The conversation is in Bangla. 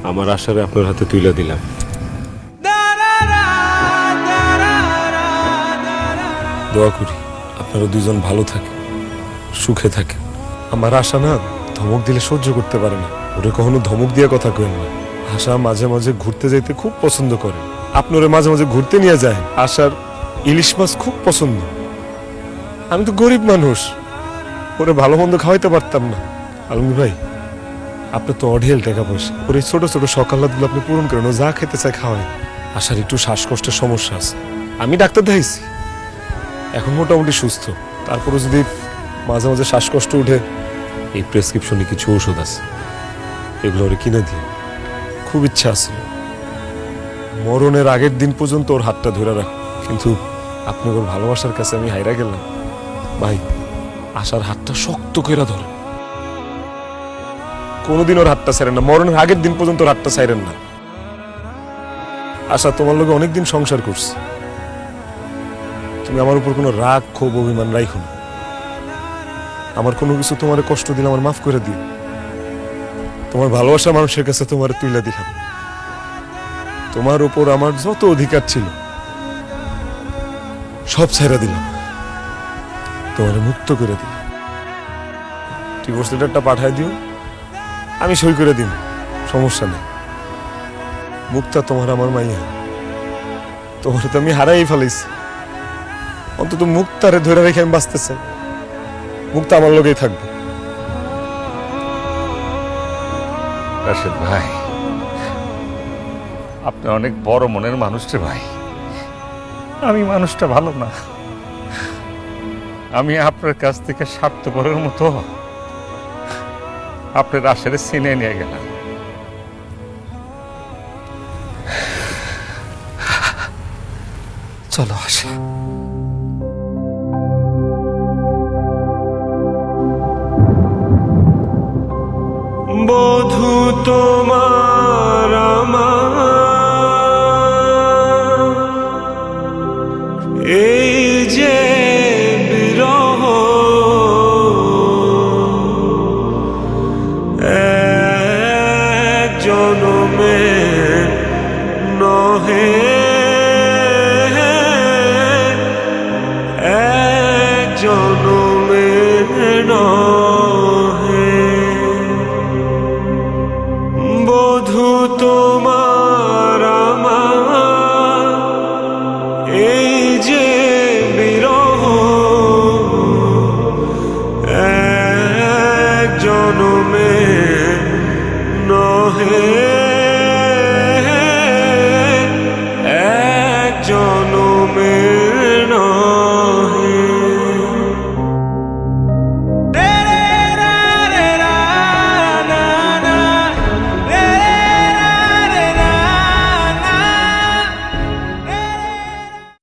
আমার আশারে আপনার হাতে তুলে দিলাম। দোয়া করি আপনারা দুজন ভালো থাকে, সুখে থাকে। আমার আশা না ধমক দিলে সহ্য করতে পারে না, ওরে কখনো ধমক দিয়ে কথা কেন না। আশা মাঝে মাঝে ঘুরতে যাইতে খুব পছন্দ করে, আপনারে মাঝে মাঝে ঘুরতে নিয়ে যায়। আশার ইলিশ মাছ খুব পছন্দ। আমি তো গরিব মানুষ, ওরে ভালো মন্দ খাওয়াইতে পারতাম না। আলমগীর ভাই, আপনি তো অঢেল টাকা পয়সা, ওর এই ছোট ছোট সকালাতগুলো আপনি পূরণ করেন, ও যা খেতে চায় খাওয়ায়। আশার একটু শ্বাসকষ্টের সমস্যা আছে, আমি ডাক্তার দেখাইছি, এখন মোটামুটি সুস্থ। তারপরে যদি মাঝে মাঝে শ্বাসকষ্ট উঠে, এই প্রেসক্রিপশনে কিছু ওষুধ আছে, এগুলো ওরে কিনে দিয়ে খুব ইচ্ছা আছে মরণের আগের দিন পর্যন্ত ওর হাতটা ধরে রাখ। কিন্তু আপনি ওর ভালোবাসার কাছে আমি হাইরা গেলাম। ভাই, আশার হাতটা শক্ত করে ধরে, কোনোদিন ওর হাতটা ছাড়েন না, মরণের আগের দিন পর্যন্ত ওর হাতটা ছাড়েন না। আশা, তোমার লোকে অনেকদিন সংসার করছে, তুমি আমার উপর কোনো রাগ ক্ষোভ অভিমান রাখো না। আমার কোনো কিছু তোমার কষ্ট দিলে আমার মাফ করে দিও। তোমার ভালোবাসা মানুষের কাছে তোমার তুলে দিলাম। তোমার উপর আমার যত অধিকার ছিল সব ছেড়ে দিলাম, তোমার মুক্ত করে দিলাম। ডিভোর্স লেটারটা পাঠাই দিও, আমি সই করে দিব, সমস্যা নেই। মুক্তা তোমার আমার মাইয়া, তোমার তো আমি হারাই ফেলাইছি, অন্তত মুক্তারে ধরে রেখে আমি বাঁচতে চাই। মুক্তা আমার লগেই থাকবে। রাশেদ ভাই, আপনি অনেক বড় মনের মানুষ রে ভাই। আমি মানুষটা ভালো না, আমি আপনার কাছ থেকে স্বার্থপরের মতো আপনার রাশের চিনে নিয়ে গেলাম। চলো আসে। বধূ তোমার আমার, এই যে বিরহ, এক জনমে নহে, এক জনমে নহে। বধূ তো